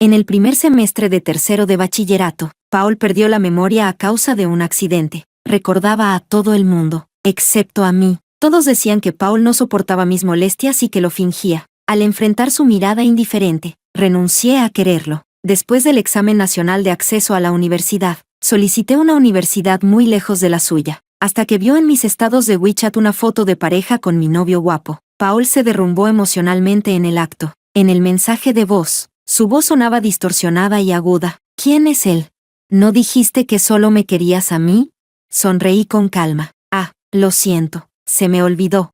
En el primer semestre de tercero de bachillerato, Paul perdió la memoria a causa de un accidente. Recordaba a todo el mundo, excepto a mí. Todos decían que Paul no soportaba mis molestias y que lo fingía. Al enfrentar su mirada indiferente, renuncié a quererlo. Después del examen nacional de acceso a la universidad, solicité una universidad muy lejos de la suya, hasta que vio en mis estados de WeChat una foto de pareja con mi novio guapo. Paul se derrumbó emocionalmente en el acto. En el mensaje de voz, su voz sonaba distorsionada y aguda. ¿Quién es él? ¿No dijiste que solo me querías a mí? Sonreí con calma. Ah, lo siento, se me olvidó.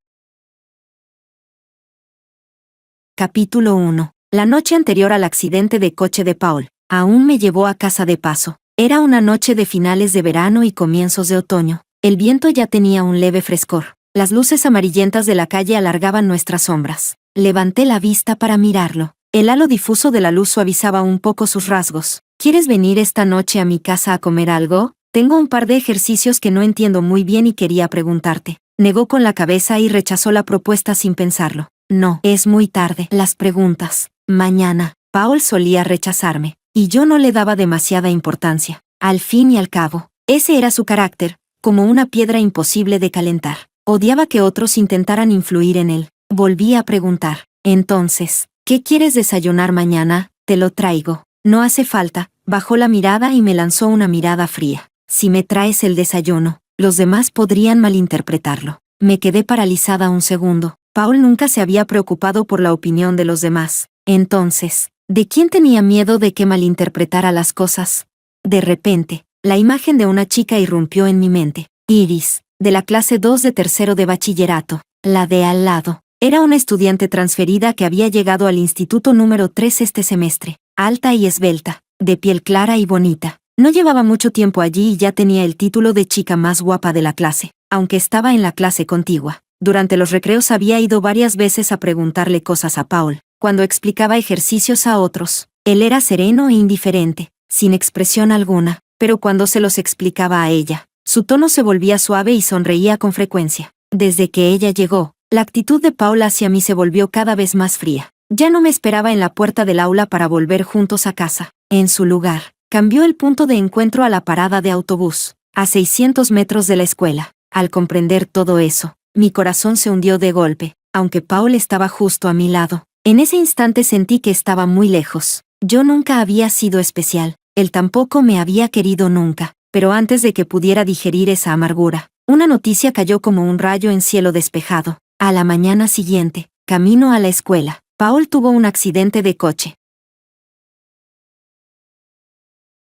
Capítulo 1. La noche anterior al accidente de coche de Paul, aún me llevó a casa de paso. Era una noche de finales de verano y comienzos de otoño. El viento ya tenía un leve frescor. Las luces amarillentas de la calle alargaban nuestras sombras. Levanté la vista para mirarlo. El halo difuso de la luz suavizaba un poco sus rasgos. ¿Quieres venir esta noche a mi casa a comer algo? Tengo un par de ejercicios que no entiendo muy bien y quería preguntarte. Negó con la cabeza y rechazó la propuesta sin pensarlo. No, es muy tarde. Las preguntas. Mañana. Paul solía rechazarme, y yo no le daba demasiada importancia. Al fin y al cabo, ese era su carácter, como una piedra imposible de calentar. Odiaba que otros intentaran influir en él. Volví a preguntar. Entonces, ¿qué quieres desayunar mañana? Te lo traigo. No hace falta. Bajó la mirada y me lanzó una mirada fría. Si me traes el desayuno, los demás podrían malinterpretarlo. Me quedé paralizada un segundo. Paul nunca se había preocupado por la opinión de los demás. Entonces, ¿de quién tenía miedo de que malinterpretara las cosas? De repente, la imagen de una chica irrumpió en mi mente. Iris, de la clase 2 de tercero de bachillerato, la de al lado. Era una estudiante transferida que había llegado al instituto número 3 este semestre. Alta y esbelta, de piel clara y bonita. No llevaba mucho tiempo allí y ya tenía el título de chica más guapa de la clase, aunque estaba en la clase contigua. Durante los recreos había ido varias veces a preguntarle cosas a Paul. Cuando explicaba ejercicios a otros, él era sereno e indiferente, sin expresión alguna, pero cuando se los explicaba a ella, su tono se volvía suave y sonreía con frecuencia. Desde que ella llegó, la actitud de Paul hacia mí se volvió cada vez más fría. Ya no me esperaba en la puerta del aula para volver juntos a casa. En su lugar, cambió el punto de encuentro a la parada de autobús, a 600 metros de la escuela. Al comprender todo eso, mi corazón se hundió de golpe, aunque Paul estaba justo a mi lado. En ese instante sentí que estaba muy lejos. Yo nunca había sido especial, él tampoco me había querido nunca, pero antes de que pudiera digerir esa amargura, una noticia cayó como un rayo en cielo despejado. A la mañana siguiente, camino a la escuela, Paul tuvo un accidente de coche.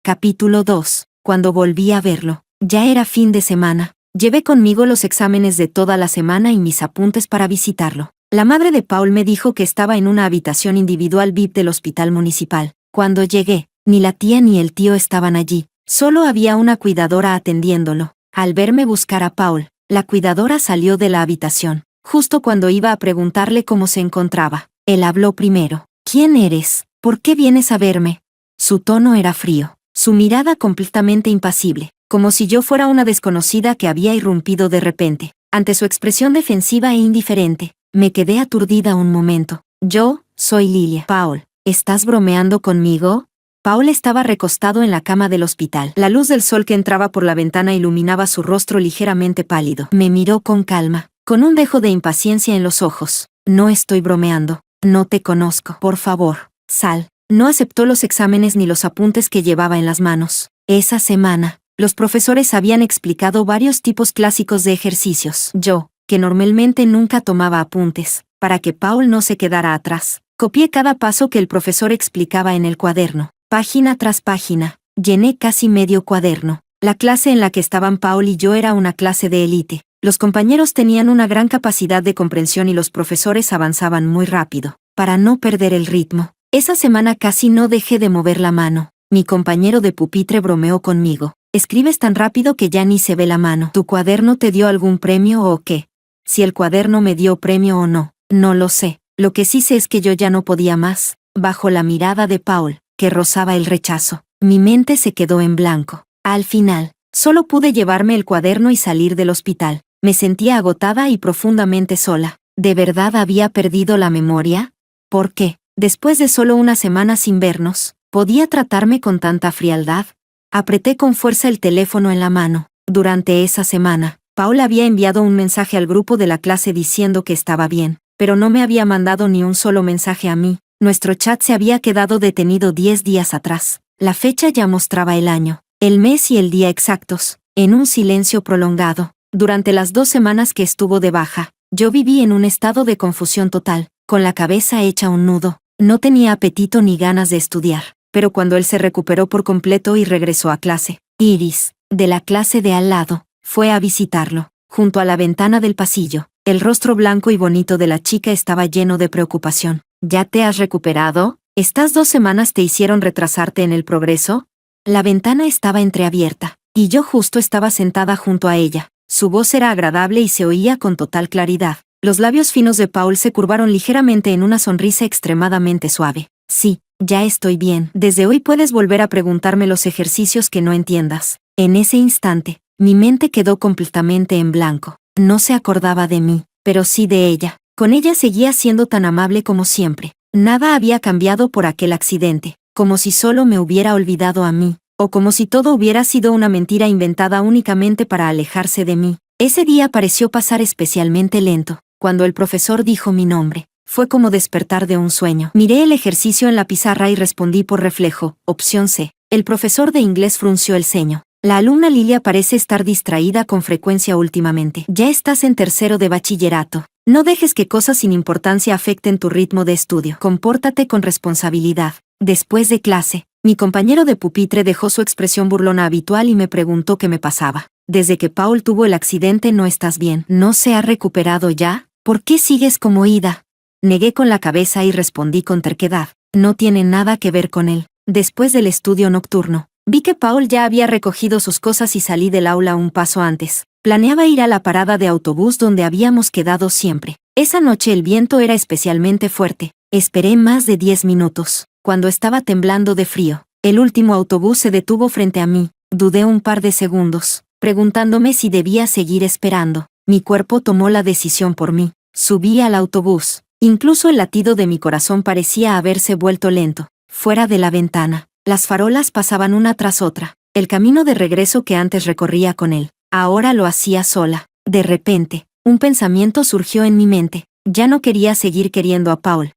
Capítulo 2. Cuando volví a verlo, ya era fin de semana. Llevé conmigo los exámenes de toda la semana y mis apuntes para visitarlo. La madre de Paul me dijo que estaba en una habitación individual VIP del hospital municipal. Cuando llegué, ni la tía ni el tío estaban allí. Solo había una cuidadora atendiéndolo. Al verme buscar a Paul, la cuidadora salió de la habitación, justo cuando iba a preguntarle cómo se encontraba. Él habló primero. ¿Quién eres? ¿Por qué vienes a verme? Su tono era frío, su mirada completamente impasible, como si yo fuera una desconocida que había irrumpido de repente. Ante su expresión defensiva e indiferente, me quedé aturdida un momento. Yo, soy Lilia. Paul, ¿estás bromeando conmigo? Paul estaba recostado en la cama del hospital. La luz del sol que entraba por la ventana iluminaba su rostro ligeramente pálido. Me miró con calma, con un dejo de impaciencia en los ojos. No estoy bromeando. No te conozco. Por favor, sal. No aceptó los exámenes ni los apuntes que llevaba en las manos. Esa semana, los profesores habían explicado varios tipos clásicos de ejercicios. Yo, que normalmente nunca tomaba apuntes, para que Paul no se quedara atrás, copié cada paso que el profesor explicaba en el cuaderno. Página tras página, llené casi medio cuaderno. La clase en la que estaban Paul y yo era una clase de élite. Los compañeros tenían una gran capacidad de comprensión y los profesores avanzaban muy rápido. Para no perder el ritmo, esa semana casi no dejé de mover la mano. Mi compañero de pupitre bromeó conmigo. Escribes tan rápido que ya ni se ve la mano. ¿Tu cuaderno te dio algún premio o qué? Si el cuaderno me dio premio o no, no lo sé. Lo que sí sé es que yo ya no podía más. Bajo la mirada de Paul, que rozaba el rechazo, mi mente se quedó en blanco. Al final, solo pude llevarme el cuaderno y salir del hospital. Me sentía agotada y profundamente sola. ¿De verdad había perdido la memoria? ¿Por qué? Después de solo una semana sin vernos, ¿Podía tratarme con tanta frialdad? Apreté con fuerza el teléfono en la mano. Durante esa semana, Paul había enviado un mensaje al grupo de la clase diciendo que estaba bien, pero no me había mandado ni un solo mensaje a mí. Nuestro chat se había quedado detenido 10 días atrás. La fecha ya mostraba el año, el mes y el día exactos, en un silencio prolongado. Durante las 2 semanas que estuvo de baja, yo viví en un estado de confusión total, con la cabeza hecha un nudo. No tenía apetito ni ganas de estudiar, pero cuando él se recuperó por completo y regresó a clase, Iris, de la clase de al lado, fue a visitarlo. Junto a la ventana del pasillo, el rostro blanco y bonito de la chica estaba lleno de preocupación. ¿Ya te has recuperado? ¿Estas 2 semanas te hicieron retrasarte en el progreso? La ventana estaba entreabierta, y yo justo estaba sentada junto a ella. Su voz era agradable y se oía con total claridad. Los labios finos de Paul se curvaron ligeramente en una sonrisa extremadamente suave. Sí, ya estoy bien. Desde hoy puedes volver a preguntarme los ejercicios que no entiendas. En ese instante, mi mente quedó completamente en blanco. No se acordaba de mí, pero sí de ella. Con ella seguía siendo tan amable como siempre. Nada había cambiado por aquel accidente, como si solo me hubiera olvidado a mí, o como si todo hubiera sido una mentira inventada únicamente para alejarse de mí. Ese día pareció pasar especialmente lento. Cuando el profesor dijo mi nombre, fue como despertar de un sueño. Miré el ejercicio en la pizarra y respondí por reflejo, opción C. El profesor de inglés frunció el ceño. La alumna Lilia parece estar distraída con frecuencia últimamente. Ya estás en tercero de bachillerato. No dejes que cosas sin importancia afecten tu ritmo de estudio. Compórtate con responsabilidad. Después de clase, mi compañero de pupitre dejó su expresión burlona habitual y me preguntó qué me pasaba. Desde que Paul tuvo el accidente no estás bien. ¿No se ha recuperado ya? ¿Por qué sigues como ida? Negué con la cabeza y respondí con terquedad. No tiene nada que ver con él. Después del estudio nocturno, vi que Paul ya había recogido sus cosas y salí del aula un paso antes. Planeaba ir a la parada de autobús donde habíamos quedado siempre. Esa noche el viento era especialmente fuerte. Esperé más de 10 minutos. Cuando estaba temblando de frío, el último autobús se detuvo frente a mí. Dudé un par de segundos, preguntándome si debía seguir esperando. Mi cuerpo tomó la decisión por mí. Subí al autobús. Incluso el latido de mi corazón parecía haberse vuelto lento. Fuera de la ventana, las farolas pasaban una tras otra. El camino de regreso que antes recorría con él, ahora lo hacía sola. De repente, un pensamiento surgió en mi mente. Ya no quería seguir queriendo a Paul.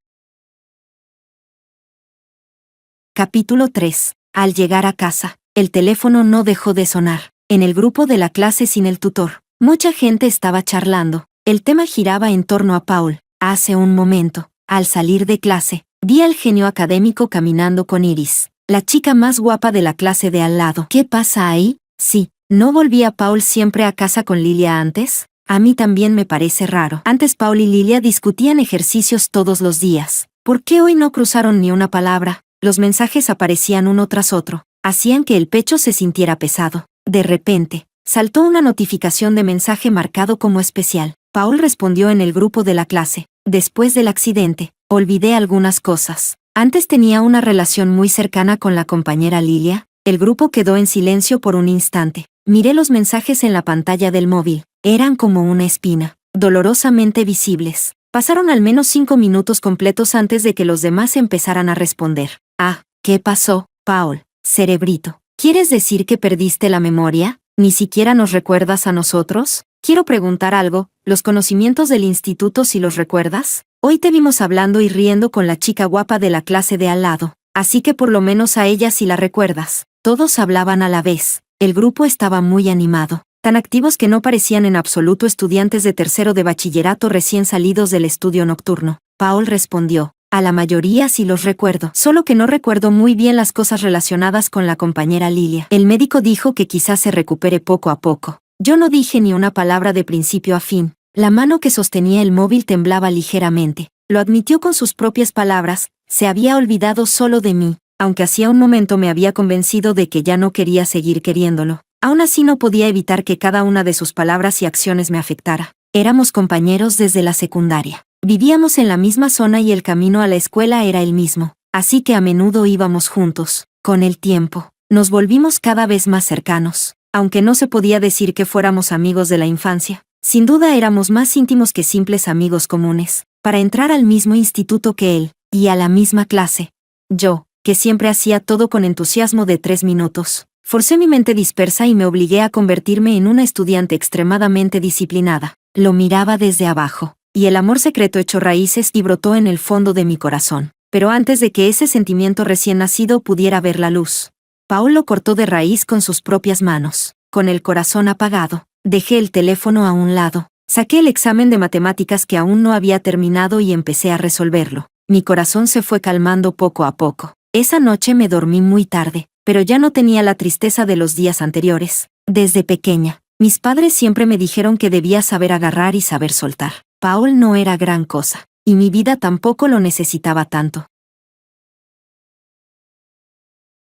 Capítulo 3. Al llegar a casa, el teléfono no dejó de sonar. En el grupo de la clase sin el tutor, mucha gente estaba charlando. El tema giraba en torno a Paul. Hace un momento, al salir de clase, vi al genio académico caminando con Iris, la chica más guapa de la clase de al lado. ¿Qué pasa ahí? Sí, ¿no volvía Paul siempre a casa con Lilia antes? A mí también me parece raro. Antes Paul y Lilia discutían ejercicios todos los días. ¿Por qué hoy no cruzaron ni una palabra? Los mensajes aparecían uno tras otro, hacían que el pecho se sintiera pesado. De repente, saltó una notificación de mensaje marcado como especial. Paul respondió en el grupo de la clase. Después del accidente, olvidé algunas cosas. Antes tenía una relación muy cercana con la compañera Lilia. El grupo quedó en silencio por un instante. Miré los mensajes en la pantalla del móvil. Eran como una espina, dolorosamente visibles. Pasaron al menos 5 minutos completos antes de que los demás empezaran a responder. Ah, ¿qué pasó, Paul? Cerebrito. ¿Quieres decir que perdiste la memoria? ¿Ni siquiera nos recuerdas a nosotros? Quiero preguntar algo, ¿los conocimientos del instituto si los recuerdas? Hoy te vimos hablando y riendo con la chica guapa de la clase de al lado, así que por lo menos a ella sí la recuerdas. Todos hablaban a la vez. El grupo estaba muy animado, tan activos que no parecían en absoluto estudiantes de tercero de bachillerato recién salidos del estudio nocturno. Paul respondió. A la mayoría sí los recuerdo, solo que no recuerdo muy bien las cosas relacionadas con la compañera Lilia. El médico dijo que quizás se recupere poco a poco. Yo no dije ni una palabra de principio a fin. La mano que sostenía el móvil temblaba ligeramente. Lo admitió con sus propias palabras, se había olvidado solo de mí, aunque hacía un momento me había convencido de que ya no quería seguir queriéndolo. Aún así no podía evitar que cada una de sus palabras y acciones me afectara. Éramos compañeros desde la secundaria. Vivíamos en la misma zona y el camino a la escuela era el mismo, así que a menudo íbamos juntos. Con el tiempo, nos volvimos cada vez más cercanos, aunque no se podía decir que fuéramos amigos de la infancia. Sin duda éramos más íntimos que simples amigos comunes. Para entrar al mismo instituto que él, y a la misma clase, yo que siempre hacía todo con entusiasmo de 3 minutos. Forcé mi mente dispersa y me obligué a convertirme en una estudiante extremadamente disciplinada. Lo miraba desde abajo, y el amor secreto echó raíces y brotó en el fondo de mi corazón. Pero antes de que ese sentimiento recién nacido pudiera ver la luz, Paul lo cortó de raíz con sus propias manos. Con el corazón apagado, dejé el teléfono a un lado. Saqué el examen de matemáticas que aún no había terminado y empecé a resolverlo. Mi corazón se fue calmando poco a poco. Esa noche me dormí muy tarde, pero ya no tenía la tristeza de los días anteriores. Desde pequeña, mis padres siempre me dijeron que debía saber agarrar y saber soltar. Paul no era gran cosa, y mi vida tampoco lo necesitaba tanto.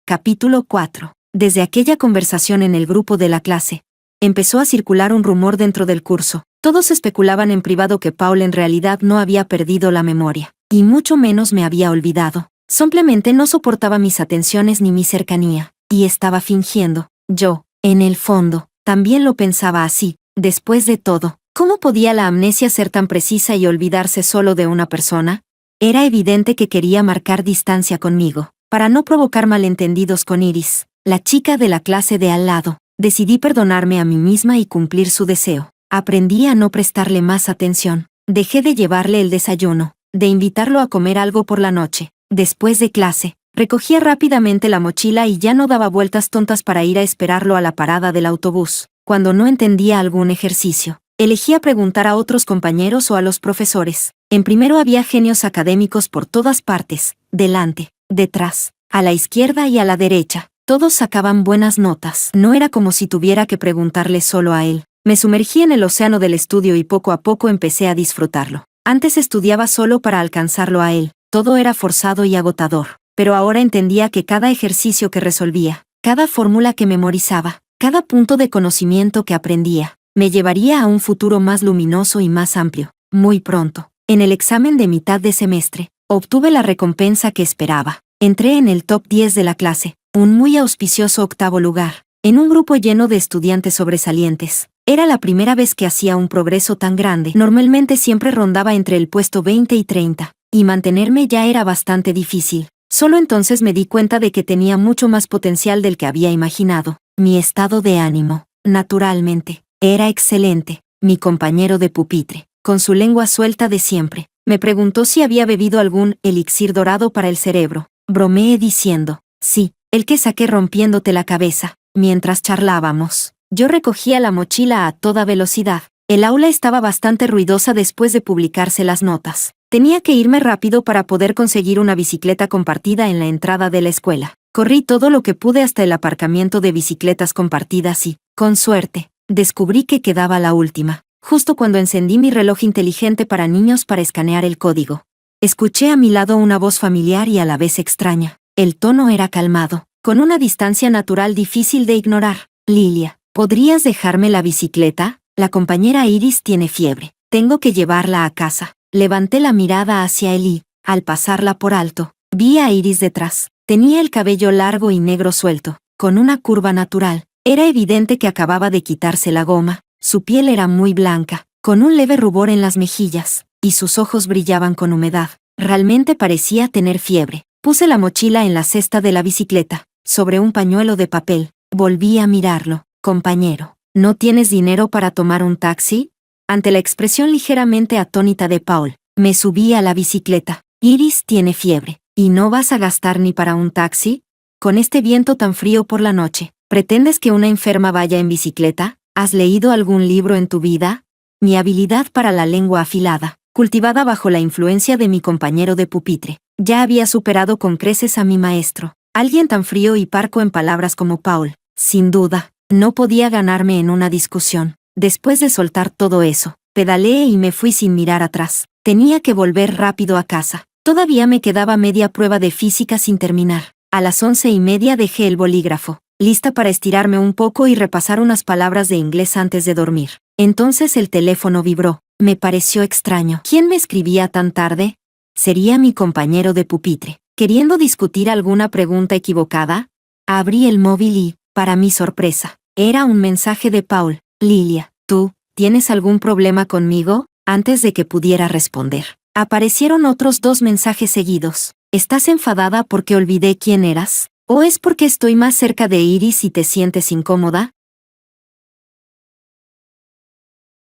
Capítulo 4. Desde aquella conversación en el grupo de la clase, empezó a circular un rumor dentro del curso. Todos especulaban en privado que Paul en realidad no había perdido la memoria, y mucho menos me había olvidado. Simplemente no soportaba mis atenciones ni mi cercanía, y estaba fingiendo. Yo, en el fondo, también lo pensaba así. Después de todo, ¿cómo podía la amnesia ser tan precisa y olvidarse solo de una persona? Era evidente que quería marcar distancia conmigo, para no provocar malentendidos con Iris, la chica de la clase de al lado. Decidí perdonarme a mí misma y cumplir su deseo. Aprendí a no prestarle más atención. Dejé de llevarle el desayuno, de invitarlo a comer algo por la noche. Después de clase, recogía rápidamente la mochila y ya no daba vueltas tontas para ir a esperarlo a la parada del autobús. Cuando no entendía algún ejercicio, elegía preguntar a otros compañeros o a los profesores. En primero había genios académicos por todas partes, delante, detrás, a la izquierda y a la derecha. Todos sacaban buenas notas. No era como si tuviera que preguntarle solo a él. Me sumergí en el océano del estudio y poco a poco empecé a disfrutarlo. Antes estudiaba solo para alcanzarlo a él. Todo era forzado y agotador. Pero ahora entendía que cada ejercicio que resolvía, cada fórmula que memorizaba, cada punto de conocimiento que aprendía, me llevaría a un futuro más luminoso y más amplio. Muy pronto, en el examen de mitad de semestre, obtuve la recompensa que esperaba. Entré en el top 10 de la clase, un muy auspicioso 8º lugar, en un grupo lleno de estudiantes sobresalientes. Era la primera vez que hacía un progreso tan grande. Normalmente siempre rondaba entre el puesto 20 y 30, y mantenerme ya era bastante difícil. Solo entonces me di cuenta de que tenía mucho más potencial del que había imaginado. Mi estado de ánimo, naturalmente, era excelente. Mi compañero de pupitre, con su lengua suelta de siempre, me preguntó si había bebido algún elixir dorado para el cerebro. Bromeé diciendo, sí, el que saqué rompiéndote la cabeza. Mientras charlábamos, yo recogía la mochila a toda velocidad. El aula estaba bastante ruidosa después de publicarse las notas. Tenía que irme rápido para poder conseguir una bicicleta compartida en la entrada de la escuela. Corrí todo lo que pude hasta el aparcamiento de bicicletas compartidas y, con suerte, descubrí que quedaba la última, justo cuando encendí mi reloj inteligente para niños para escanear el código. Escuché a mi lado una voz familiar y a la vez extraña. El tono era calmado, con una distancia natural difícil de ignorar. Lilia, ¿podrías dejarme la bicicleta? La compañera Iris tiene fiebre. Tengo que llevarla a casa. Levanté la mirada hacia él y, al pasarla por alto, vi a Iris detrás. Tenía el cabello largo y negro suelto, con una curva natural. Era evidente que acababa de quitarse la goma. Su piel era muy blanca, con un leve rubor en las mejillas, y sus ojos brillaban con humedad. Realmente parecía tener fiebre. Puse la mochila en la cesta de la bicicleta, sobre un pañuelo de papel. Volví a mirarlo. Compañero, ¿no tienes dinero para tomar un taxi? Ante la expresión ligeramente atónita de Paul, me subí a la bicicleta. Iris tiene fiebre. ¿Y no vas a gastar ni para un taxi? Con este viento tan frío por la noche, ¿pretendes que una enferma vaya en bicicleta? ¿Has leído algún libro en tu vida? Mi habilidad para la lengua afilada, cultivada bajo la influencia de mi compañero de pupitre, ya había superado con creces a mi maestro. Alguien tan frío y parco en palabras como Paul, sin duda, no podía ganarme en una discusión. Después de soltar todo eso, pedaleé y me fui sin mirar atrás. Tenía que volver rápido a casa. Todavía me quedaba media prueba de física sin terminar. A las 11:30 dejé el bolígrafo, lista para estirarme un poco y repasar unas palabras de inglés antes de dormir. Entonces el teléfono vibró. Me pareció extraño. ¿Quién me escribía tan tarde? ¿Sería mi compañero de pupitre, queriendo discutir alguna pregunta equivocada? Abrí el móvil y, para mi sorpresa, era un mensaje de Paul. Lilia, ¿tú tienes algún problema conmigo? Antes de que pudiera responder, aparecieron otros 2 mensajes seguidos. ¿Estás enfadada porque olvidé quién eras? ¿O es porque estoy más cerca de Iris y te sientes incómoda?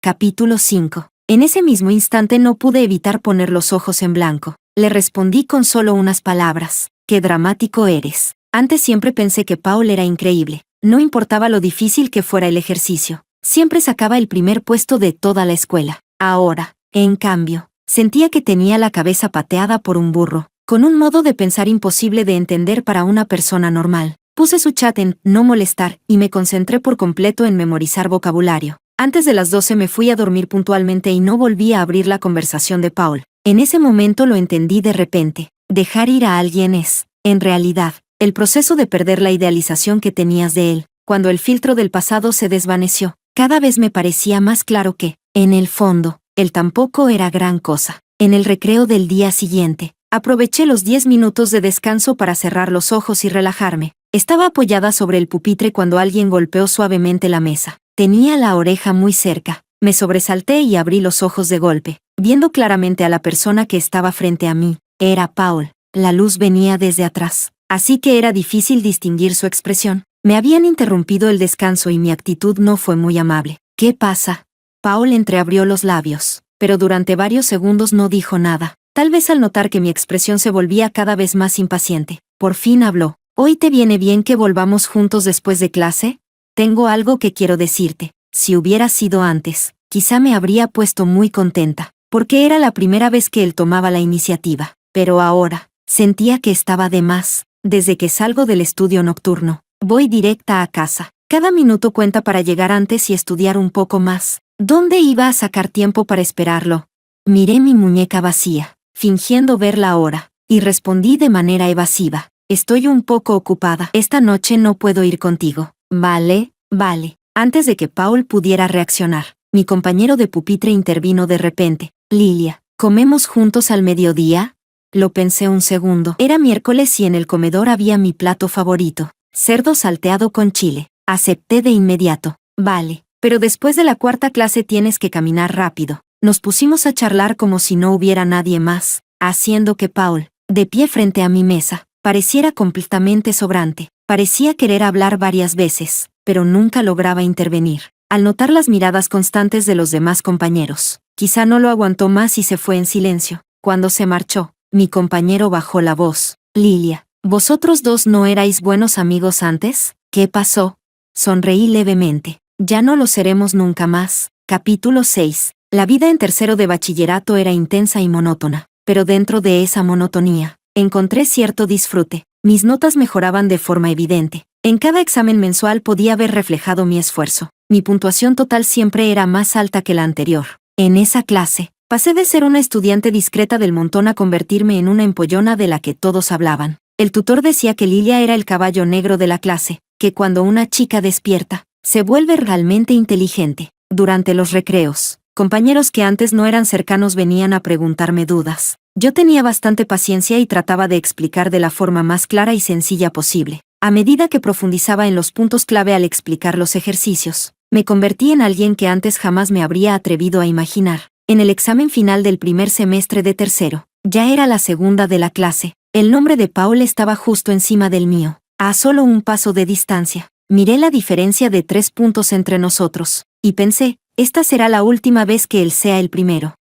Capítulo 5. En ese mismo instante no pude evitar poner los ojos en blanco. Le respondí con solo unas palabras. ¡Qué dramático eres! Antes siempre pensé que Paul era increíble. No importaba lo difícil que fuera el ejercicio. Siempre sacaba el primer puesto de toda la escuela. Ahora, en cambio, sentía que tenía la cabeza pateada por un burro, con un modo de pensar imposible de entender para una persona normal. Puse su chat en no molestar y me concentré por completo en memorizar vocabulario. Antes de las 12 me fui a dormir puntualmente y no volví a abrir la conversación de Paul. En ese momento lo entendí de repente. Dejar ir a alguien es, en realidad, el proceso de perder la idealización que tenías de él. Cuando el filtro del pasado se desvaneció, cada vez me parecía más claro que, en el fondo, él tampoco era gran cosa. En el recreo del día siguiente, aproveché los 10 minutos de descanso para cerrar los ojos y relajarme. Estaba apoyada sobre el pupitre cuando alguien golpeó suavemente la mesa. Tenía la oreja muy cerca. Me sobresalté y abrí los ojos de golpe, viendo claramente a la persona que estaba frente a mí. Era Paul. La luz venía desde atrás, así que era difícil distinguir su expresión. Me habían interrumpido el descanso y mi actitud no fue muy amable. ¿Qué pasa? Paul entreabrió los labios, pero durante varios segundos no dijo nada. Tal vez al notar que mi expresión se volvía cada vez más impaciente. Por fin habló. ¿Hoy te viene bien que volvamos juntos después de clase? Tengo algo que quiero decirte. Si hubiera sido antes, quizá me habría puesto muy contenta, porque era la primera vez que él tomaba la iniciativa. Pero ahora, sentía que estaba de más. Desde que salgo del estudio nocturno, voy directa a casa. Cada minuto cuenta para llegar antes y estudiar un poco más. ¿Dónde iba a sacar tiempo para esperarlo? Miré mi muñeca vacía, fingiendo ver la hora, y respondí de manera evasiva. Estoy un poco ocupada. Esta noche no puedo ir contigo. Vale. Antes de que Paul pudiera reaccionar, mi compañero de pupitre intervino de repente. Lilia, ¿comemos juntos al mediodía? Lo pensé un segundo. Era miércoles y en el comedor había mi plato favorito, cerdo salteado con chile. Acepté de inmediato. Vale, pero después de la cuarta clase tienes que caminar rápido. Nos pusimos a charlar como si no hubiera nadie más, haciendo que Paul, de pie frente a mi mesa, pareciera completamente sobrante. Parecía querer hablar varias veces, pero nunca lograba intervenir. Al notar las miradas constantes de los demás compañeros, quizá no lo aguantó más y se fue en silencio. Cuando se marchó, mi compañero bajó la voz. Lilia, ¿vosotros dos no erais buenos amigos antes? ¿Qué pasó? Sonreí levemente. Ya no lo seremos nunca más. Capítulo 6. La vida en tercero de bachillerato era intensa y monótona, pero dentro de esa monotonía, encontré cierto disfrute. Mis notas mejoraban de forma evidente. En cada examen mensual podía ver reflejado mi esfuerzo. Mi puntuación total siempre era más alta que la anterior. En esa clase, pasé de ser una estudiante discreta del montón a convertirme en una empollona de la que todos hablaban. El tutor decía que Lilia era el caballo negro de la clase, que cuando una chica despierta, se vuelve realmente inteligente. Durante los recreos, compañeros que antes no eran cercanos venían a preguntarme dudas. Yo tenía bastante paciencia y trataba de explicar de la forma más clara y sencilla posible. A medida que profundizaba en los puntos clave al explicar los ejercicios, me convertí en alguien que antes jamás me habría atrevido a imaginar. En el examen final del primer semestre de tercero, ya era la segunda de la clase. El nombre de Paul estaba justo encima del mío, a solo un paso de distancia. Miré la diferencia de 3 puntos entre nosotros, y pensé, esta será la última vez que él sea el primero.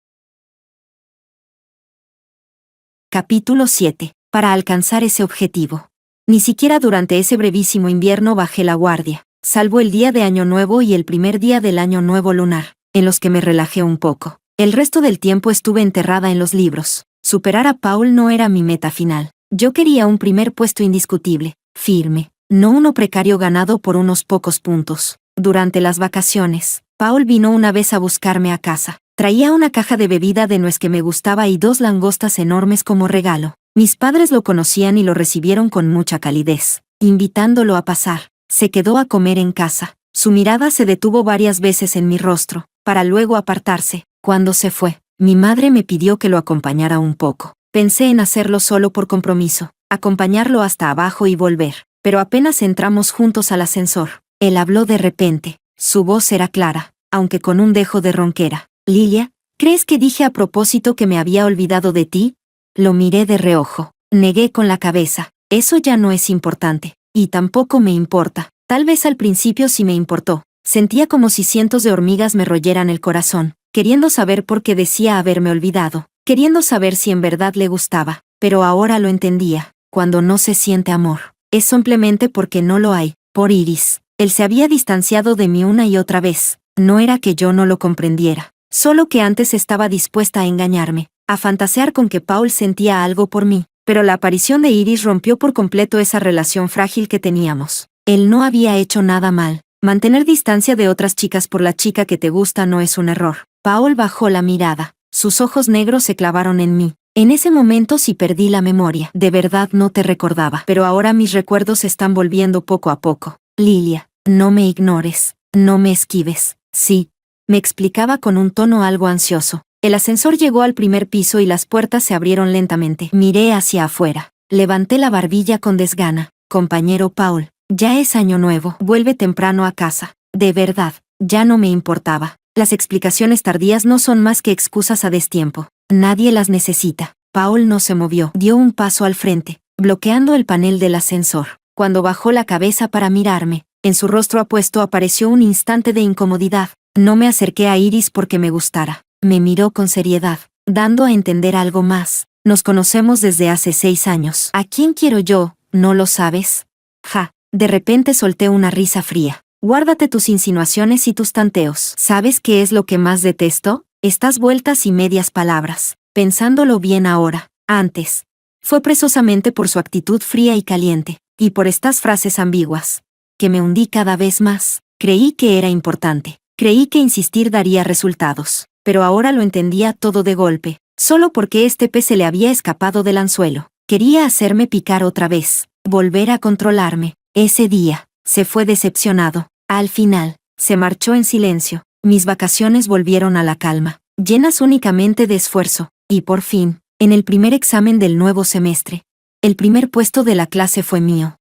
Capítulo 7. Para alcanzar ese objetivo. Ni siquiera durante ese brevísimo invierno bajé la guardia, salvo el día de Año Nuevo y el primer día del Año Nuevo lunar, en los que me relajé un poco. El resto del tiempo estuve enterrada en los libros. Superar a Paul no era mi meta final. Yo quería un primer puesto indiscutible, firme, no uno precario ganado por unos pocos puntos. Durante las vacaciones, Paul vino una vez a buscarme a casa. Traía una caja de bebida de nuez que me gustaba y 2 langostas enormes como regalo. Mis padres lo conocían y lo recibieron con mucha calidez, invitándolo a pasar. Se quedó a comer en casa. Su mirada se detuvo varias veces en mi rostro, para luego apartarse. Cuando se fue, mi madre me pidió que lo acompañara un poco. Pensé en hacerlo solo por compromiso, acompañarlo hasta abajo y volver. Pero apenas entramos juntos al ascensor, él habló de repente. Su voz era clara, aunque con un dejo de ronquera. Lilia, ¿crees que dije a propósito que me había olvidado de ti? Lo miré de reojo. Negué con la cabeza. Eso ya no es importante. Y tampoco me importa. Tal vez al principio sí me importó. Sentía como si cientos de hormigas me royeran el corazón, queriendo saber por qué decía haberme olvidado, queriendo saber si en verdad le gustaba. Pero ahora lo entendía. Cuando no se siente amor, es simplemente porque no lo hay. Por Iris. Él se había distanciado de mí una y otra vez. No era que yo no lo comprendiera. Solo que antes estaba dispuesta a engañarme, a fantasear con que Paul sentía algo por mí. Pero la aparición de Iris rompió por completo esa relación frágil que teníamos. Él no había hecho nada mal. Mantener distancia de otras chicas por la chica que te gusta no es un error. Paul bajó la mirada. Sus ojos negros se clavaron en mí. En ese momento sí perdí la memoria. De verdad no te recordaba. Pero ahora mis recuerdos se están volviendo poco a poco. Lilia, no me ignores. No me esquives. Sí. Me explicaba con un tono algo ansioso. El ascensor llegó al primer piso y las puertas se abrieron lentamente. Miré hacia afuera. Levanté la barbilla con desgana. Compañero Paul, ya es año nuevo. Vuelve temprano a casa. De verdad, ya no me importaba. Las explicaciones tardías no son más que excusas a destiempo. Nadie las necesita. Paul no se movió. Dio un paso al frente, bloqueando el panel del ascensor. Cuando bajó la cabeza para mirarme, en su rostro apuesto apareció un instante de incomodidad. No me acerqué a Iris porque me gustara. Me miró con seriedad, dando a entender algo más. Nos conocemos desde hace 6 años. ¿A quién quiero yo? ¿No lo sabes? Ja. De repente solté una risa fría. Guárdate tus insinuaciones y tus tanteos. ¿Sabes qué es lo que más detesto? Estas vueltas y medias palabras. Pensándolo bien ahora. Antes. Fue precisamente por su actitud fría y caliente, y por estas frases ambiguas, que me hundí cada vez más. Creí que era importante. Creí que insistir daría resultados. Pero ahora lo entendía todo de golpe, solo porque este pez se le había escapado del anzuelo. Quería hacerme picar otra vez, volver a controlarme. Ese día, se fue decepcionado. Al final, se marchó en silencio. Mis vacaciones volvieron a la calma, llenas únicamente de esfuerzo. Y por fin, en el primer examen del nuevo semestre, el primer puesto de la clase fue mío.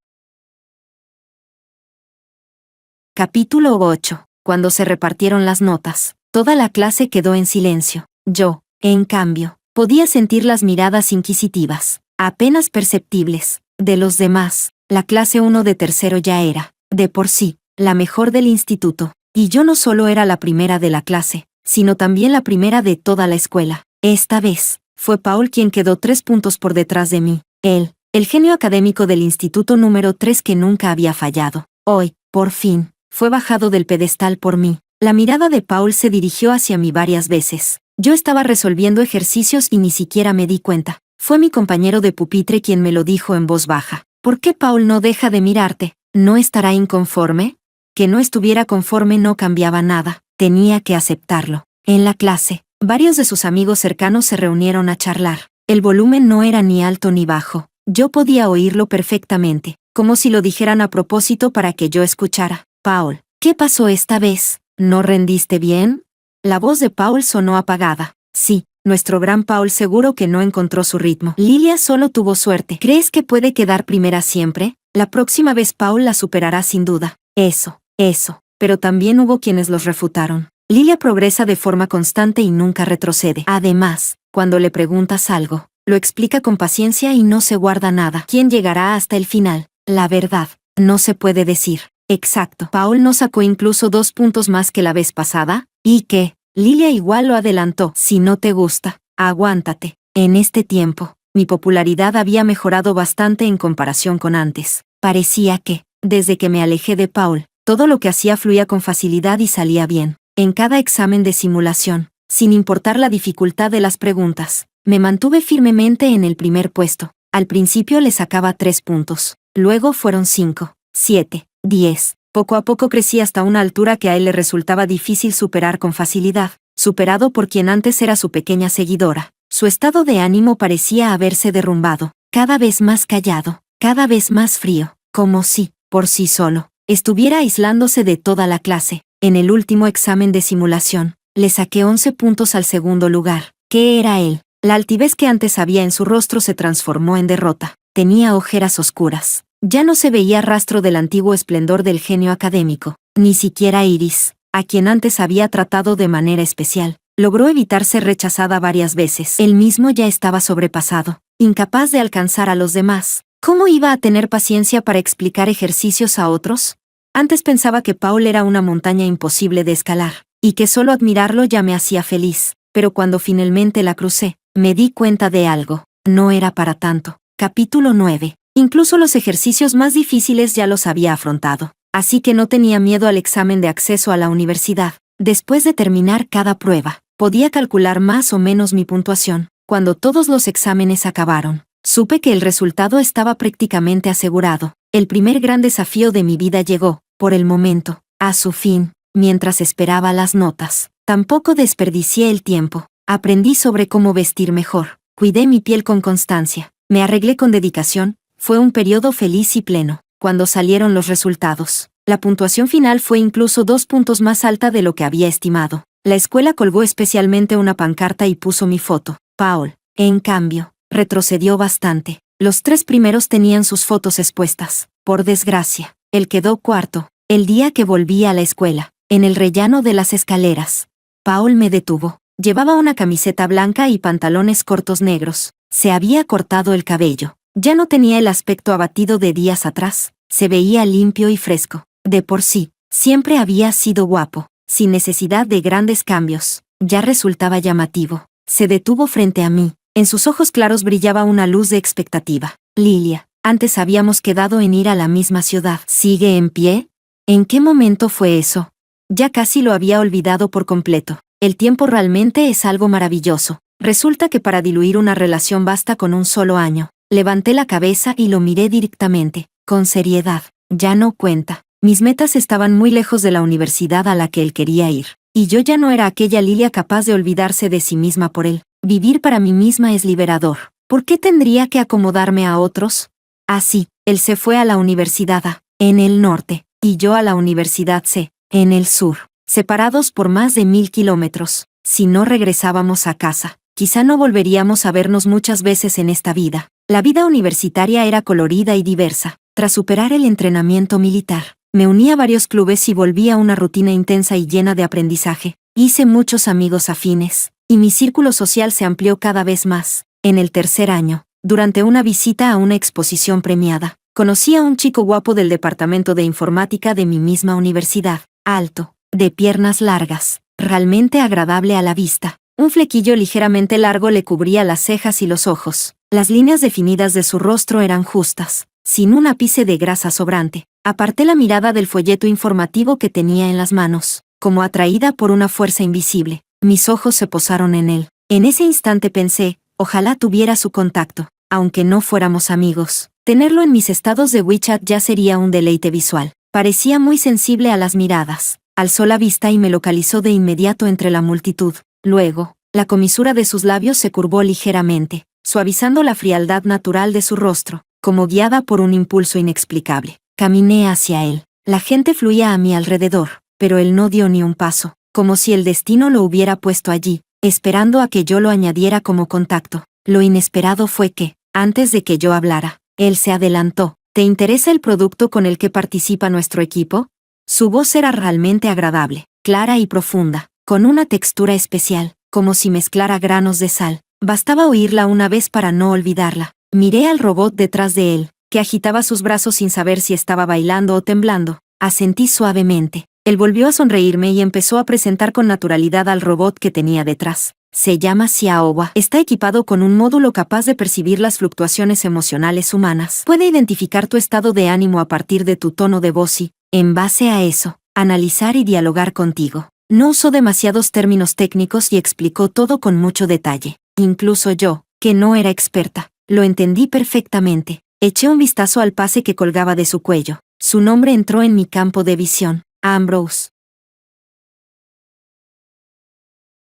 Capítulo 8. Cuando se repartieron las notas, toda la clase quedó en silencio. Yo, en cambio, podía sentir las miradas inquisitivas, apenas perceptibles, de los demás. La clase 1 de tercero ya era, de por sí, la mejor del instituto. Y yo no solo era la primera de la clase, sino también la primera de toda la escuela. Esta vez, fue Paul quien quedó 3 puntos por detrás de mí. Él, el genio académico del instituto número 3 que nunca había fallado. Hoy, por fin, fue bajado del pedestal por mí. La mirada de Paul se dirigió hacia mí varias veces. Yo estaba resolviendo ejercicios y ni siquiera me di cuenta. Fue mi compañero de pupitre quien me lo dijo en voz baja. ¿Por qué Paul no deja de mirarte? ¿No estará inconforme? Que no estuviera conforme no cambiaba nada. Tenía que aceptarlo. En la clase, varios de sus amigos cercanos se reunieron a charlar. El volumen no era ni alto ni bajo. Yo podía oírlo perfectamente, como si lo dijeran a propósito para que yo escuchara. Paul, ¿qué pasó esta vez? ¿No rendiste bien? La voz de Paul sonó apagada. Sí, nuestro gran Paul seguro que no encontró su ritmo. Lilia solo tuvo suerte. ¿Crees que puede quedar primera siempre? La próxima vez Paul la superará sin duda. Eso. Pero también hubo quienes los refutaron. Lilia progresa de forma constante y nunca retrocede. Además, cuando le preguntas algo, lo explica con paciencia y no se guarda nada. ¿Quién llegará hasta el final? La verdad, no se puede decir. Exacto. Paul no sacó incluso 2 puntos más que la vez pasada. ¿Y qué? Lilia igual lo adelantó. Si no te gusta, aguántate. En este tiempo, mi popularidad había mejorado bastante en comparación con antes. Parecía que, desde que me alejé de Paul, todo lo que hacía fluía con facilidad y salía bien. En cada examen de simulación, sin importar la dificultad de las preguntas, me mantuve firmemente en el primer puesto. Al principio le sacaba 3 puntos, luego fueron 5, 7, 10. Poco a poco crecí hasta una altura que a él le resultaba difícil superar con facilidad, superado por quien antes era su pequeña seguidora. Su estado de ánimo parecía haberse derrumbado, cada vez más callado, cada vez más frío, como si, por sí solo, estuviera aislándose de toda la clase. En el último examen de simulación, le saqué 11 puntos al segundo lugar. ¿Qué era él? La altivez que antes había en su rostro se transformó en derrota. Tenía ojeras oscuras. Ya no se veía rastro del antiguo esplendor del genio académico. Ni siquiera Iris, a quien antes había tratado de manera especial, logró evitar ser rechazada varias veces. Él mismo ya estaba sobrepasado, incapaz de alcanzar a los demás. ¿Cómo iba a tener paciencia para explicar ejercicios a otros? Antes pensaba que Paul era una montaña imposible de escalar, y que solo admirarlo ya me hacía feliz, pero cuando finalmente la crucé, me di cuenta de algo. No era para tanto. Capítulo 9. Incluso los ejercicios más difíciles ya los había afrontado, así que no tenía miedo al examen de acceso a la universidad. Después de terminar cada prueba, podía calcular más o menos mi puntuación. Cuando todos los exámenes acabaron, supe que el resultado estaba prácticamente asegurado. El primer gran desafío de mi vida llegó, por el momento, a su fin. Mientras esperaba las notas, tampoco desperdicié el tiempo. Aprendí sobre cómo vestir mejor, cuidé mi piel con constancia, me arreglé con dedicación. Fue un periodo feliz y pleno. Cuando salieron los resultados, la puntuación final fue incluso 2 puntos más alta de lo que había estimado. La escuela colgó especialmente una pancarta y puso mi foto. Paul, en cambio, retrocedió bastante. Los 3 primeros tenían sus fotos expuestas. Por desgracia, él quedó cuarto. El día que volví a la escuela, en el rellano de las escaleras, Paul me detuvo. Llevaba una camiseta blanca y pantalones cortos negros. Se había cortado el cabello. Ya no tenía el aspecto abatido de días atrás. Se veía limpio y fresco. De por sí, siempre había sido guapo, sin necesidad de grandes cambios. Ya resultaba llamativo. Se detuvo frente a mí. En sus ojos claros brillaba una luz de expectativa. Lilia, antes habíamos quedado en ir a la misma ciudad. ¿Sigue en pie? ¿En qué momento fue eso? Ya casi lo había olvidado por completo. El tiempo realmente es algo maravilloso. Resulta que para diluir una relación basta con un solo año. Levanté la cabeza y lo miré directamente, con seriedad. Ya no cuenta. Mis metas estaban muy lejos de la universidad a la que él quería ir. Y yo ya no era aquella Lilia capaz de olvidarse de sí misma por él. Vivir para mí misma es liberador. ¿Por qué tendría que acomodarme a otros? Así, él se fue a la universidad A, en el norte, y yo a la universidad C, en el sur, separados por más de 1000 kilómetros. Si no regresábamos a casa, quizá no volveríamos a vernos muchas veces en esta vida. La vida universitaria era colorida y diversa. Tras superar el entrenamiento militar, me uní a varios clubes y volví a una rutina intensa y llena de aprendizaje. Hice muchos amigos afines, y mi círculo social se amplió cada vez más. En el tercer año, durante una visita a una exposición premiada, conocí a un chico guapo del departamento de informática de mi misma universidad, alto, de piernas largas, realmente agradable a la vista. Un flequillo ligeramente largo le cubría las cejas y los ojos. Las líneas definidas de su rostro eran justas, sin un ápice de grasa sobrante. Aparté la mirada del folleto informativo que tenía en las manos, como atraída por una fuerza invisible. Mis ojos se posaron en él. En ese instante pensé, ojalá tuviera su contacto, aunque no fuéramos amigos. Tenerlo en mis estados de WeChat ya sería un deleite visual. Parecía muy sensible a las miradas. Alzó la vista y me localizó de inmediato entre la multitud. Luego, la comisura de sus labios se curvó ligeramente, suavizando la frialdad natural de su rostro, como guiada por un impulso inexplicable. Caminé hacia él. La gente fluía a mi alrededor, pero él no dio ni un paso, como si el destino lo hubiera puesto allí, esperando a que yo lo añadiera como contacto. Lo inesperado fue que, antes de que yo hablara, él se adelantó. ¿Te interesa el producto con el que participa nuestro equipo? Su voz era realmente agradable, clara y profunda, con una textura especial, como si mezclara granos de sal. Bastaba oírla una vez para no olvidarla. Miré al robot detrás de él, que agitaba sus brazos sin saber si estaba bailando o temblando. Asentí suavemente. Él volvió a sonreírme y empezó a presentar con naturalidad al robot que tenía detrás. Se llama Xiaowa. Está equipado con un módulo capaz de percibir las fluctuaciones emocionales humanas. Puede identificar tu estado de ánimo a partir de tu tono de voz y, en base a eso, analizar y dialogar contigo. No usó demasiados términos técnicos y explicó todo con mucho detalle. Incluso yo, que no era experta, lo entendí perfectamente. Eché un vistazo al pase que colgaba de su cuello. Su nombre entró en mi campo de visión. Ambrose.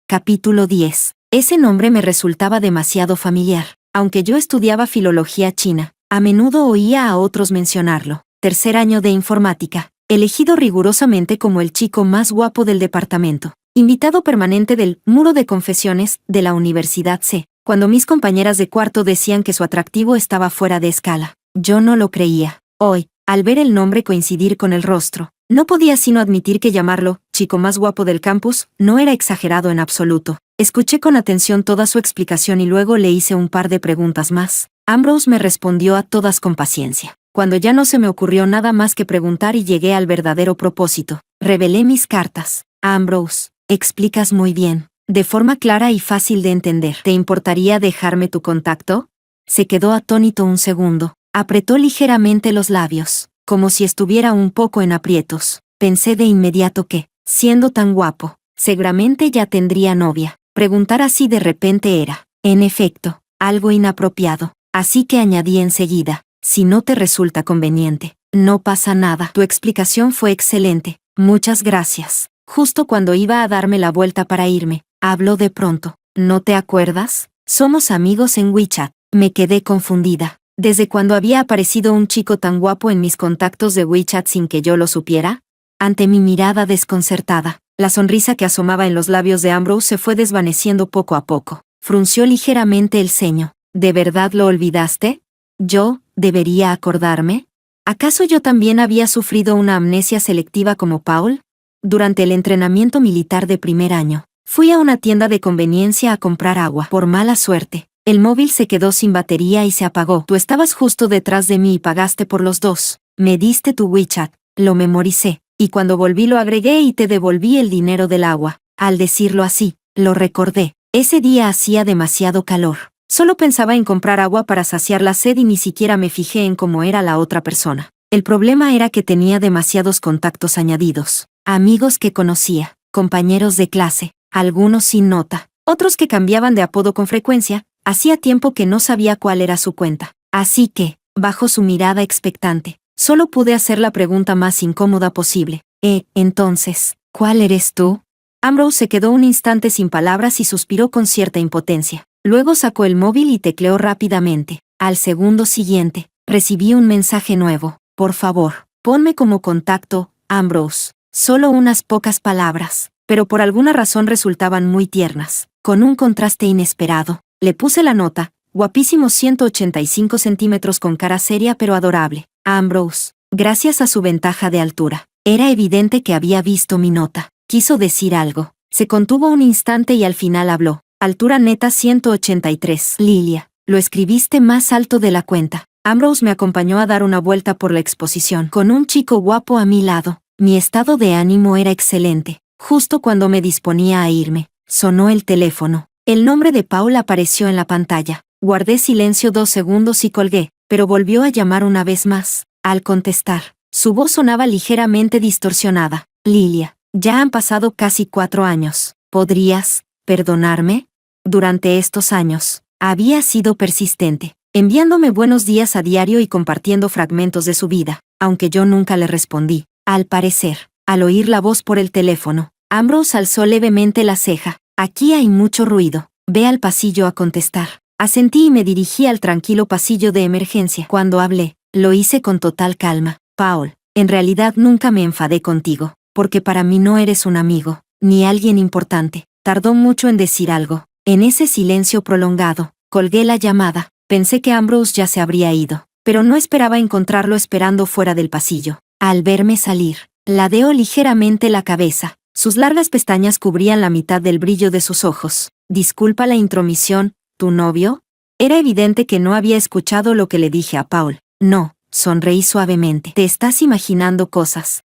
Capítulo 10. Ese nombre me resultaba demasiado familiar. Aunque yo estudiaba filología china, a menudo oía a otros mencionarlo. Tercer año de informática, elegido rigurosamente como el chico más guapo del departamento. Invitado permanente del muro de confesiones de la Universidad C. Cuando mis compañeras de cuarto decían que su atractivo estaba fuera de escala, yo no lo creía. Hoy, al ver el nombre coincidir con el rostro, No podía sino admitir que llamarlo chico más guapo del campus no era exagerado en absoluto. Escuché con atención toda su explicación y luego le hice un par de preguntas más. Ambrose me respondió a todas con paciencia. Cuando ya no se me ocurrió nada más que preguntar y llegué al verdadero propósito, revelé mis cartas. Ambrose, explicas muy bien, de forma clara y fácil de entender. ¿Te importaría dejarme tu contacto? Se quedó atónito un segundo. Apretó ligeramente los labios, como si estuviera un poco en aprietos. Pensé de inmediato que, siendo tan guapo, seguramente ya tendría novia. Preguntar así de repente era, en efecto, algo inapropiado. Así que añadí enseguida, si no te resulta conveniente, no pasa nada. Tu explicación fue excelente. Muchas gracias. Justo cuando iba a darme la vuelta para irme, habló de pronto. ¿No te acuerdas? Somos amigos en WeChat. Me quedé confundida. ¿Desde cuándo había aparecido un chico tan guapo en mis contactos de WeChat sin que yo lo supiera? Ante mi mirada desconcertada, la sonrisa que asomaba en los labios de Ambrose se fue desvaneciendo poco a poco. Frunció ligeramente el ceño. ¿De verdad lo olvidaste? ¿Yo debería acordarme? ¿Acaso yo también había sufrido una amnesia selectiva como Paul? Durante el entrenamiento militar de primer año, fui a una tienda de conveniencia a comprar agua. Por mala suerte, el móvil se quedó sin batería y se apagó. Tú estabas justo detrás de mí y pagaste por los dos. Me diste tu WeChat, lo memoricé, y cuando volví lo agregué y te devolví el dinero del agua. Al decirlo así, lo recordé. Ese día hacía demasiado calor. Solo pensaba en comprar agua para saciar la sed y ni siquiera me fijé en cómo era la otra persona. El problema era que tenía demasiados contactos añadidos. Amigos que conocía, compañeros de clase, algunos sin nota, otros que cambiaban de apodo con frecuencia. Hacía tiempo que no sabía cuál era su cuenta. Así que, bajo su mirada expectante, solo pude hacer la pregunta más incómoda posible. Entonces, ¿cuál eres tú? Ambrose se quedó un instante sin palabras y suspiró con cierta impotencia. Luego sacó el móvil y tecleó rápidamente. Al segundo siguiente, recibí un mensaje nuevo. Por favor, ponme como contacto, Ambrose. Solo unas pocas palabras, pero por alguna razón resultaban muy tiernas. Con un contraste inesperado, le puse la nota, guapísimo 185 centímetros con cara seria pero adorable. Ambrose, gracias a su ventaja de altura. Era evidente que había visto mi nota. Quiso decir algo. Se contuvo un instante y al final habló. Altura neta 183. Lilia, lo escribiste más alto de la cuenta. Ambrose me acompañó a dar una vuelta por la exposición. Con un chico guapo a mi lado, mi estado de ánimo era excelente. Justo cuando me disponía a irme, sonó el teléfono. El nombre de Paul apareció en la pantalla. Guardé silencio 2 segundos y colgué, pero volvió a llamar una vez más. Al contestar, su voz sonaba ligeramente distorsionada. Lilia, ya han pasado casi 4 años. ¿Podrías perdonarme? Durante estos años, había sido persistente, enviándome buenos días a diario y compartiendo fragmentos de su vida, aunque yo nunca le respondí. Al parecer, al oír la voz por el teléfono, Ambrose alzó levemente la ceja. Aquí hay mucho ruido. Ve al pasillo a contestar. Asentí y me dirigí al tranquilo pasillo de emergencia. Cuando hablé, lo hice con total calma. Paul, en realidad nunca me enfadé contigo, porque para mí no eres un amigo, ni alguien importante. Tardó mucho en decir algo. En ese silencio prolongado, colgué la llamada. Pensé que Ambrose ya se habría ido, pero no esperaba encontrarlo esperando fuera del pasillo. Al verme salir, ladeó ligeramente la cabeza. Sus largas pestañas cubrían la mitad del brillo de sus ojos. Disculpa la intromisión, ¿tu novio? Era evidente que no había escuchado lo que le dije a Paul. No, sonreí suavemente. Te estás imaginando cosas.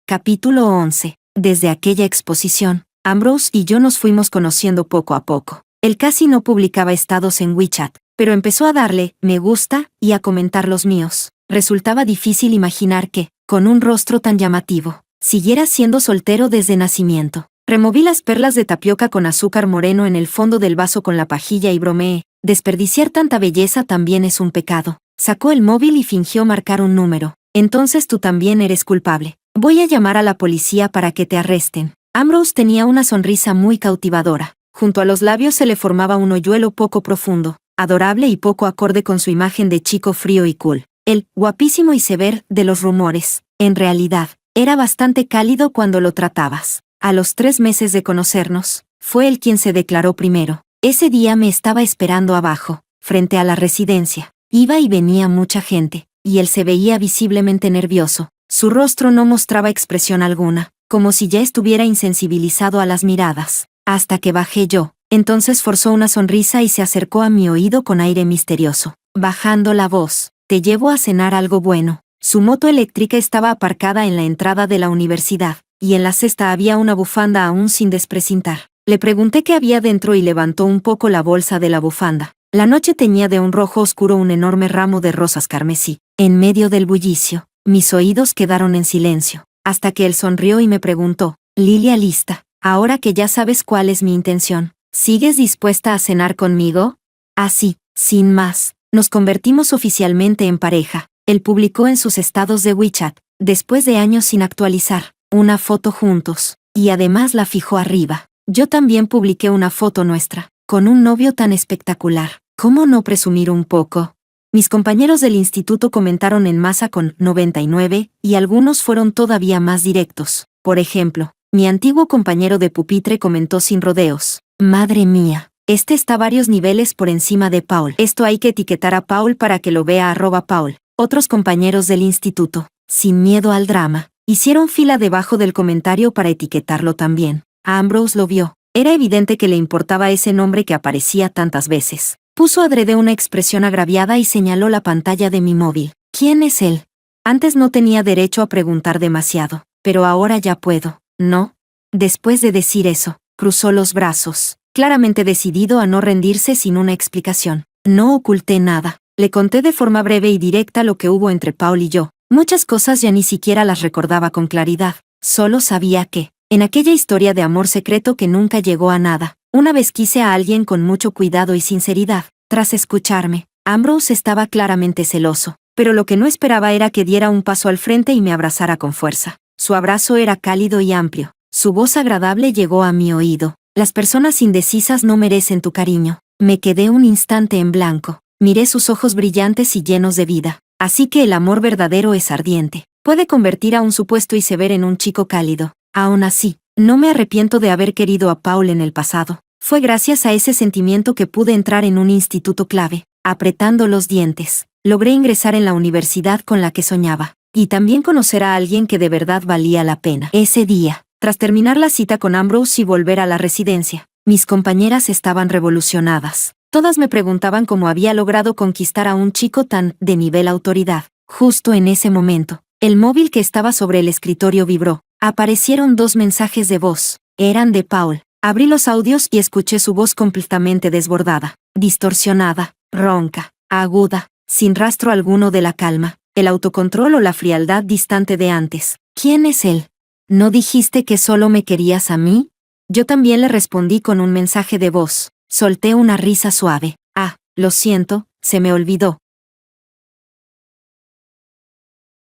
Capítulo 11. Desde aquella exposición, Ambrose y yo nos fuimos conociendo poco a poco. Él casi no publicaba estados en WeChat, pero empezó a darle me gusta y a comentar los míos. Resultaba difícil imaginar que, con un rostro tan llamativo, siguiera siendo soltero desde nacimiento. Removí las perlas de tapioca con azúcar moreno en el fondo del vaso con la pajilla y bromeé. Desperdiciar tanta belleza también es un pecado. Sacó el móvil y fingió marcar un número. Entonces tú también eres culpable. Voy a llamar a la policía para que te arresten. Ambrose tenía una sonrisa muy cautivadora. Junto a los labios se le formaba un hoyuelo poco profundo, adorable y poco acorde con su imagen de chico frío y cool. El guapísimo iceberg de los rumores, en realidad, era bastante cálido cuando lo tratabas. A los 3 meses de conocernos, fue él quien se declaró primero. Ese día me estaba esperando abajo, frente a la residencia. Iba y venía mucha gente, y él se veía visiblemente nervioso. Su rostro no mostraba expresión alguna, como si ya estuviera insensibilizado a las miradas. Hasta que bajé yo. Entonces forzó una sonrisa y se acercó a mi oído con aire misterioso, bajando la voz. «Te llevo a cenar algo bueno». Su moto eléctrica estaba aparcada en la entrada de la universidad, y en la cesta había una bufanda aún sin desprecintar. Le pregunté qué había dentro y levantó un poco la bolsa de la bufanda. La noche teñía de un rojo oscuro un enorme ramo de rosas carmesí. En medio del bullicio, mis oídos quedaron en silencio, hasta que él sonrió y me preguntó: «Lilia lista, ahora que ya sabes cuál es mi intención, ¿sigues dispuesta a cenar conmigo?». Así, sin más, nos convertimos oficialmente en pareja. Él publicó en sus estados de WeChat, después de años sin actualizar, una foto juntos, y además la fijó arriba. Yo también publiqué una foto nuestra, con un novio tan espectacular. ¿Cómo no presumir un poco? Mis compañeros del instituto comentaron en masa con 99, y algunos fueron todavía más directos. Por ejemplo, mi antiguo compañero de pupitre comentó sin rodeos: «Madre mía, este está varios niveles por encima de Paul. Esto hay que etiquetar a Paul para que lo vea @Paul». Otros compañeros del instituto, sin miedo al drama, hicieron fila debajo del comentario para etiquetarlo también. Ambrose lo vio. Era evidente que le importaba ese nombre que aparecía tantas veces. Puso adrede una expresión agraviada y señaló la pantalla de mi móvil. «¿Quién es él?». Antes no tenía derecho a preguntar demasiado, pero ahora ya puedo, ¿no? Después de decir eso, cruzó los brazos, claramente decidido a no rendirse sin una explicación. No oculté nada. Le conté de forma breve y directa lo que hubo entre Paul y yo. Muchas cosas ya ni siquiera las recordaba con claridad. Solo sabía que, en aquella historia de amor secreto que nunca llegó a nada, una vez quise a alguien con mucho cuidado y sinceridad. Tras escucharme, Ambrose estaba claramente celoso, pero lo que no esperaba era que diera un paso al frente y me abrazara con fuerza. Su abrazo era cálido y amplio. Su voz agradable llegó a mi oído. «Las personas indecisas no merecen tu cariño». Me quedé un instante en blanco. Miré sus ojos brillantes y llenos de vida. Así que el amor verdadero es ardiente. Puede convertir a un supuesto iceberg en un chico cálido. Aún así, no me arrepiento de haber querido a Paul en el pasado. Fue gracias a ese sentimiento que pude entrar en un instituto clave. Apretando los dientes, logré ingresar en la universidad con la que soñaba. Y también conocer a alguien que de verdad valía la pena. Ese día, tras terminar la cita con Ambrose y volver a la residencia, mis compañeras estaban revolucionadas. Todas me preguntaban cómo había logrado conquistar a un chico tan de nivel autoridad. Justo en ese momento, el móvil que estaba sobre el escritorio vibró. Aparecieron 2 mensajes de voz. Eran de Paul. Abrí los audios y escuché su voz completamente desbordada, distorsionada, ronca, aguda, sin rastro alguno de la calma, el autocontrol o la frialdad distante de antes. «¿Quién es él? ¿No dijiste que solo me querías a mí?». Yo también le respondí con un mensaje de voz. Solté una risa suave. «Ah, lo siento, se me olvidó».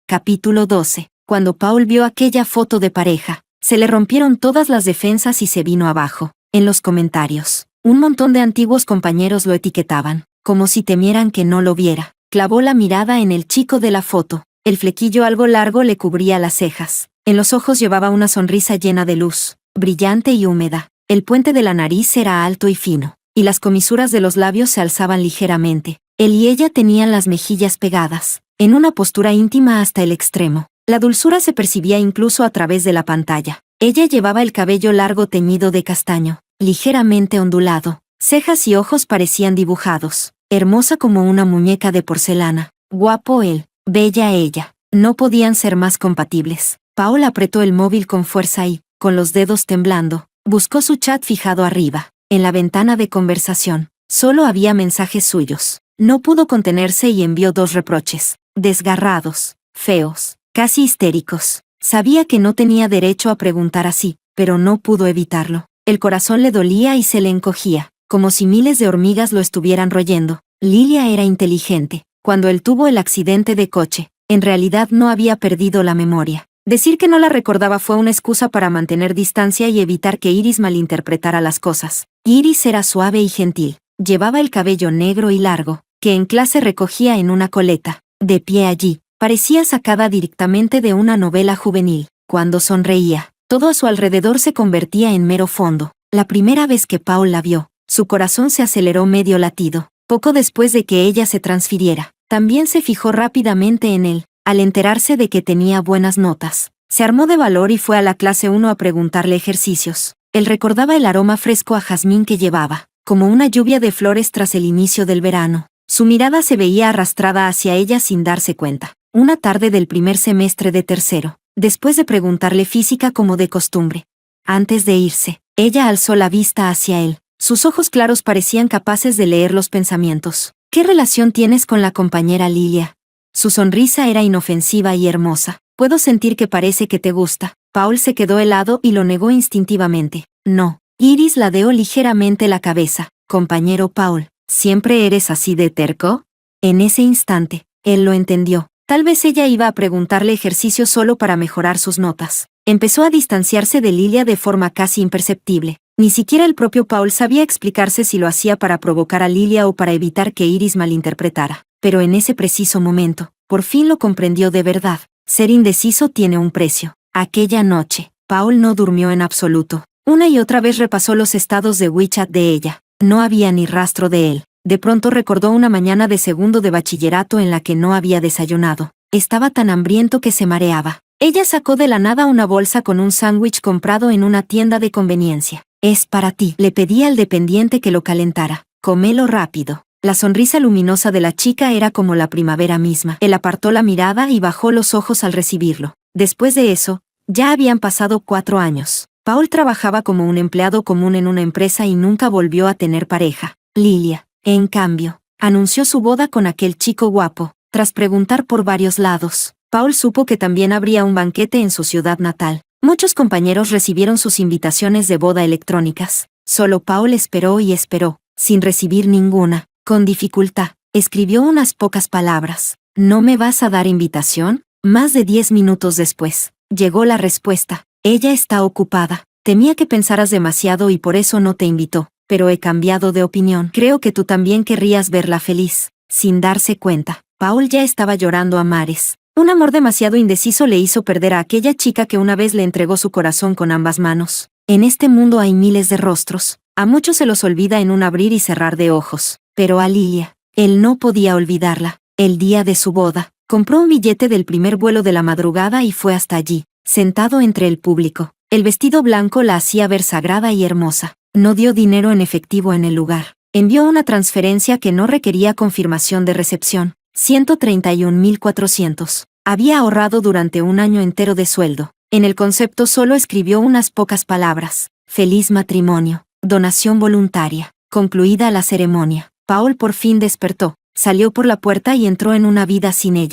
Capítulo 12. Cuando Paul vio aquella foto de pareja, se le rompieron todas las defensas y se vino abajo. En los comentarios, un montón de antiguos compañeros lo etiquetaban, como si temieran que no lo viera. Clavó la mirada en el chico de la foto. El flequillo algo largo le cubría las cejas. En los ojos llevaba una sonrisa llena de luz, brillante y húmeda. El puente de la nariz era alto y fino, y las comisuras de los labios se alzaban ligeramente. Él y ella tenían las mejillas pegadas, en una postura íntima hasta el extremo. La dulzura se percibía incluso a través de la pantalla. Ella llevaba el cabello largo teñido de castaño, ligeramente ondulado. Cejas y ojos parecían dibujados. Hermosa como una muñeca de porcelana. Guapo él, bella ella. No podían ser más compatibles. Paul apretó el móvil con fuerza y, con los dedos temblando, buscó su chat fijado arriba. En la ventana de conversación, solo había mensajes suyos. No pudo contenerse y envió 2 reproches. Desgarrados, feos, casi histéricos. Sabía que no tenía derecho a preguntar así, pero no pudo evitarlo. El corazón le dolía y se le encogía, como si miles de hormigas lo estuvieran royendo. Lilia era inteligente. Cuando él tuvo el accidente de coche, en realidad no había perdido la memoria. Decir que no la recordaba fue una excusa para mantener distancia y evitar que Iris malinterpretara las cosas. Iris era suave y gentil. Llevaba el cabello negro y largo, que en clase recogía en una coleta. De pie allí, parecía sacada directamente de una novela juvenil. Cuando sonreía, todo a su alrededor se convertía en mero fondo. La primera vez que Paul la vio, su corazón se aceleró medio latido. Poco después de que ella se transfiriera, También se fijó rápidamente en él, al enterarse de que tenía buenas notas. Se armó de valor y fue a la clase 1 a preguntarle ejercicios. Él recordaba el aroma fresco a jazmín que llevaba, como una lluvia de flores tras el inicio del verano. Su mirada se veía arrastrada hacia ella sin darse cuenta. Una tarde del primer semestre de tercero, después de preguntarle física como de costumbre. Antes de irse, ella alzó la vista hacia él. Sus ojos claros parecían capaces de leer los pensamientos. ¿Qué relación tienes con la compañera Lilia? Su sonrisa era inofensiva y hermosa. Puedo sentir que parece que te gusta. Paul se quedó helado y lo negó instintivamente. No. Iris ladeó ligeramente la cabeza. Compañero Paul, ¿siempre eres así de terco? En ese instante, él lo entendió. Tal vez ella iba a preguntarle ejercicio solo para mejorar sus notas. Empezó a distanciarse de Lilia de forma casi imperceptible. Ni siquiera el propio Paul sabía explicarse si lo hacía para provocar a Lilia o para evitar que Iris malinterpretara. Pero en ese preciso momento, por fin lo comprendió de verdad. Ser indeciso tiene un precio. Aquella noche, Paul no durmió en absoluto. Una y otra vez repasó los estados de WeChat de ella. No había ni rastro de él. De pronto recordó una mañana de segundo de bachillerato en la que no había desayunado. Estaba tan hambriento que se mareaba. Ella sacó de la nada una bolsa con un sándwich comprado en una tienda de conveniencia. «Es para ti», le pedía al dependiente que lo calentara. «Cómelo rápido». La sonrisa luminosa de la chica era como la primavera misma. Él apartó la mirada y bajó los ojos al recibirlo. Después de eso, ya habían pasado 4 años. Paul trabajaba como un empleado común en una empresa y nunca volvió a tener pareja. Lilia, en cambio, anunció su boda con aquel chico guapo. Tras preguntar por varios lados, Paul supo que también habría un banquete en su ciudad natal. Muchos compañeros recibieron sus invitaciones de boda electrónicas. Solo Paul esperó y esperó, sin recibir ninguna. Con dificultad, escribió unas pocas palabras. ¿No me vas a dar invitación? Más de 10 minutos después, llegó la respuesta. Ella está ocupada. Temía que pensaras demasiado y por eso no te invitó. Pero he cambiado de opinión. Creo que tú también querrías verla feliz. Sin darse cuenta, Paul ya estaba llorando a mares. Un amor demasiado indeciso le hizo perder a aquella chica que una vez le entregó su corazón con ambas manos. En este mundo hay miles de rostros. A muchos se los olvida en un abrir y cerrar de ojos. Pero a Lilia, él no podía olvidarla. El día de su boda, compró un billete del primer vuelo de la madrugada y fue hasta allí, sentado entre el público. El vestido blanco la hacía ver sagrada y hermosa. No dio dinero en efectivo en el lugar. Envió una transferencia que no requería confirmación de recepción. 131.400. Había ahorrado durante un año entero de sueldo. En el concepto solo escribió unas pocas palabras. Feliz matrimonio. Donación voluntaria. Concluida la ceremonia, Paul por fin despertó, salió por la puerta y entró en una vida sin ella.